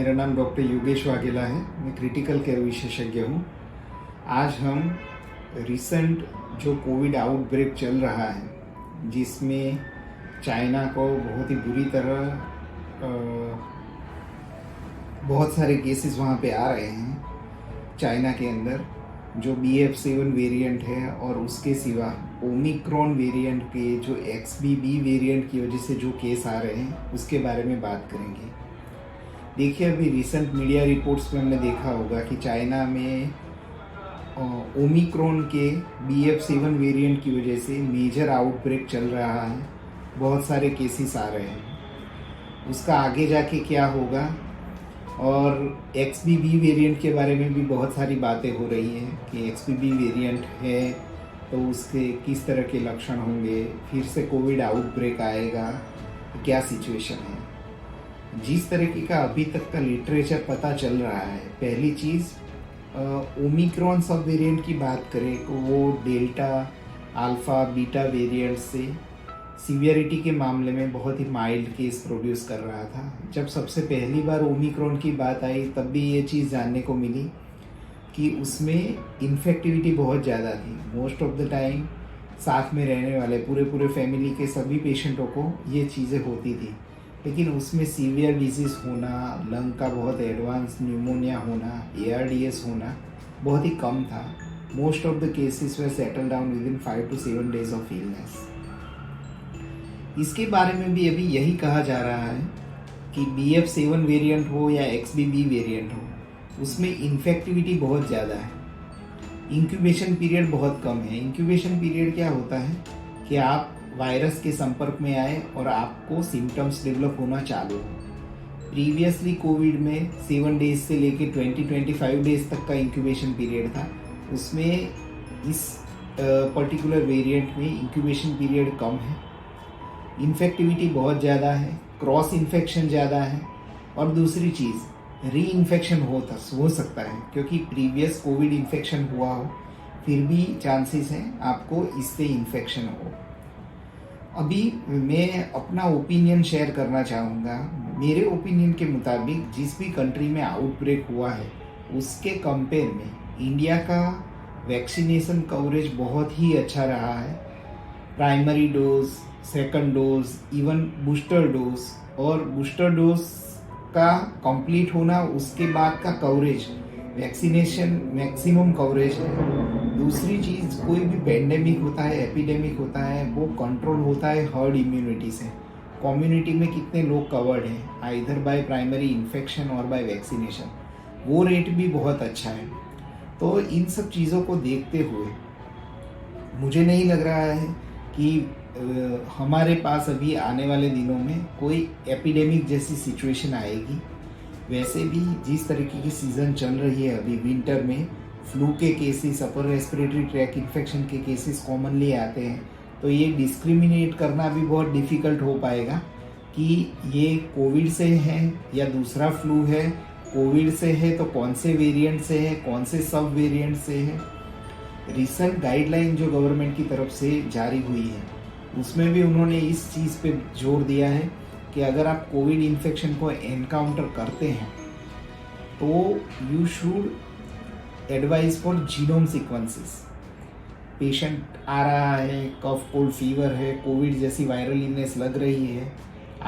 मेरा नाम डॉक्टर योगेश वाघेला है। मैं क्रिटिकल केयर विशेषज्ञ हूँ। आज हम रिसेंट जो कोविड आउटब्रेक चल रहा है, जिसमें चाइना को बहुत ही बुरी तरह बहुत सारे केसेस वहाँ पे आ रहे हैं चाइना के अंदर, जो BF7 वेरिएंट है और उसके सिवा ओमिक्रॉन वेरिएंट के जो XBB वेरिएंट की वजह से जो केस आ रहे हैं उसके बारे में बात करेंगे। देखिए, अभी रिसेंट मीडिया रिपोर्ट्स में हमने देखा होगा कि चाइना में ओमिक्रॉन के BF7 वेरिएंट की वजह से मेजर आउटब्रेक चल रहा है, बहुत सारे केसेस आ रहे हैं। उसका आगे जाके क्या होगा, और XBB वेरिएंट के बारे में भी बहुत सारी बातें हो रही हैं कि XBB वेरिएंट है तो उसके किस तरह के लक्षण होंगे, फिर से कोविड आउटब्रेक आएगा, क्या सिचुएशन है। जिस तरीके का अभी तक का लिटरेचर पता चल रहा है, पहली चीज़ ओमिक्रॉन सब वेरिएंट की बात करें तो वो डेल्टा, अल्फ़ा, बीटा वेरिएंट से सीवियरिटी के मामले में बहुत ही माइल्ड केस प्रोड्यूस कर रहा था। जब सबसे पहली बार ओमिक्रॉन की बात आई तब भी ये चीज़ जानने को मिली कि उसमें इन्फेक्टिविटी बहुत ज़्यादा थी। मोस्ट ऑफ द टाइम साथ में रहने वाले पूरे फैमिली के सभी पेशेंटों को ये चीज़ें होती थी, लेकिन उसमें सीवियर डिजीज़ होना, लंग का बहुत एडवांस न्यूमोनिया होना, ARDS होना बहुत ही कम था। Most of the cases way settle down with in 5 to 7 days of illness. इसके बारे में भी अभी यही कहा जा रहा है कि BF7 वेरिएंट हो या XBB वेरिएंट हो, उसमें इन्फेक्टिविटी बहुत ज़्यादा है, इंक्यूबेशन पीरियड बहुत कम है। इंक्यूबेशन पीरियड क्या होता है कि आप वायरस के संपर्क में आए और आपको सिम्टम्स डेवलप होना चालू हो। प्रीवियसली कोविड में 7 days से लेके 20-25 days तक का इंक्यूबेशन पीरियड था। उसमें इस पर्टिकुलर वेरिएंट में इंक्यूबेशन पीरियड कम है, इन्फेक्टिविटी बहुत ज़्यादा है, क्रॉस इन्फेक्शन ज़्यादा है, और दूसरी चीज़ री इन्फेक्शन हो सकता है, क्योंकि प्रीवियस कोविड इन्फेक्शन हुआ हो फिर भी चांसेस हैं आपको इससे इन्फेक्शन हो। अभी मैं अपना ओपिनियन शेयर करना चाहूँगा। मेरे ओपिनियन के मुताबिक जिस भी कंट्री में आउटब्रेक हुआ है उसके कंपेयर में इंडिया का वैक्सीनेशन कवरेज बहुत ही अच्छा रहा है। Primary dose, second dose, even booster dose, और बूस्टर डोज का कंप्लीट होना, उसके बाद का कवरेज, वैक्सीनेशन मैक्सिमम कवरेज है। दूसरी चीज़, कोई भी पेंडेमिक होता है, एपिडेमिक होता है, वो कंट्रोल होता है हर्ड इम्यूनिटी से। कम्युनिटी में कितने लोग कवर्ड हैं आइदर बाय प्राइमरी इन्फेक्शन और बाय वैक्सीनेशन, वो रेट भी बहुत अच्छा है। तो इन सब चीज़ों को देखते हुए मुझे नहीं लग रहा है कि हमारे पास अभी आने वाले दिनों में कोई एपिडेमिक जैसी सिचुएशन आएगी। वैसे भी जिस तरीके की सीज़न चल रही है अभी विंटर में, फ्लू के cases, upper respiratory tract infection के केसेस कॉमनली आते हैं, तो ये डिस्क्रिमिनेट करना भी बहुत डिफ़िकल्ट हो पाएगा कि ये कोविड से है या दूसरा फ्लू है। कोविड से है तो कौन से वेरिएंट से है, कौन से सब वेरिएंट से है। रिसेंट गाइडलाइन जो गवर्नमेंट की तरफ से जारी हुई है उसमें भी उन्होंने इस चीज़ पे जोर दिया है कि अगर आप कोविड इन्फेक्शन को एनकाउंटर करते हैं तो you should advise for genome sequences. Patient आ रहा है, कफ, कोल्ड, फीवर है, कोविड जैसी वायरल इलनेस लग रही है,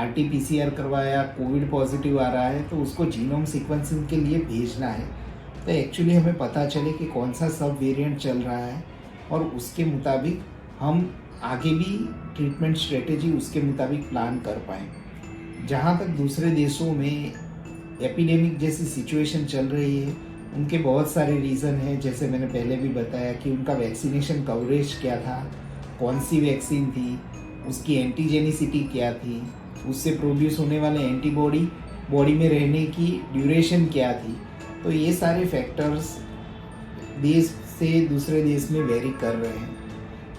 RT-PCR करवाया, कोविड पॉजिटिव आ रहा है, तो उसको जीनोम सीक्वेंसिंग के लिए भेजना है। तो एक्चुअली हमें पता चले कि कौन सा सब वेरिएंट चल रहा है और उसके मुताबिक हम आगे भी ट्रीटमेंट स्ट्रेटेजी उसके मुताबिक प्लान कर पाएँ। जहाँ तक दूसरे देशों में एपिडेमिक जैसी सिचुएशन चल रही है, उनके बहुत सारे रीज़न हैं। जैसे मैंने पहले भी बताया कि उनका वैक्सीनेशन कवरेज क्या था, कौन सी वैक्सीन थी, उसकी एंटीजेनिसिटी क्या थी, उससे प्रोड्यूस होने वाले एंटीबॉडी बॉडी में रहने की ड्यूरेशन क्या थी। तो ये सारे फैक्टर्स देश से दूसरे देश में वेरी कर रहे हैं।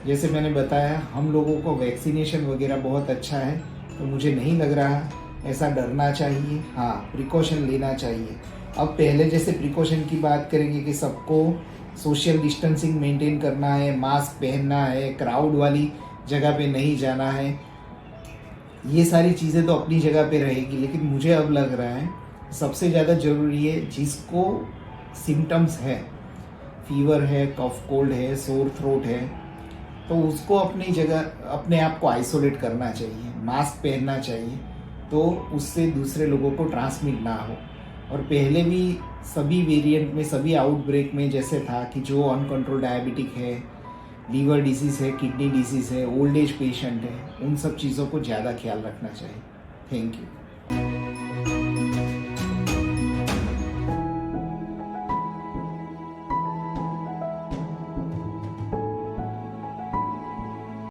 जैसे मैंने बताया, हम लोगों को वैक्सीनेशन वगैरह बहुत अच्छा है, तो मुझे नहीं लग रहा ऐसा डरना चाहिए। हाँ, प्रिकॉशन लेना चाहिए। अब पहले जैसे प्रिकॉशन की बात करेंगे कि सबको सोशल डिस्टेंसिंग मेंटेन करना है, मास्क पहनना है, क्राउड वाली जगह पे नहीं जाना है, ये सारी चीज़ें तो अपनी जगह पे रहेगी। लेकिन मुझे अब लग रहा है सबसे ज़्यादा ज़रूरी है जिसको सिम्टम्स है, फीवर है, कफ कोल्ड है, सोर थ्रोट है, तो उसको अपनी जगह अपने आप को आइसोलेट करना चाहिए, मास्क पहनना चाहिए, तो उससे दूसरे लोगों को ट्रांसमिट ना हो। और पहले भी सभी वेरिएंट में, सभी आउटब्रेक में जैसे था कि जो अनकंट्रोल डायबिटिक है, लीवर डिसीज़ है, किडनी डिसीज़ है, ओल्ड एज पेशेंट है, उन सब चीज़ों को ज़्यादा ख्याल रखना चाहिए। Thank you.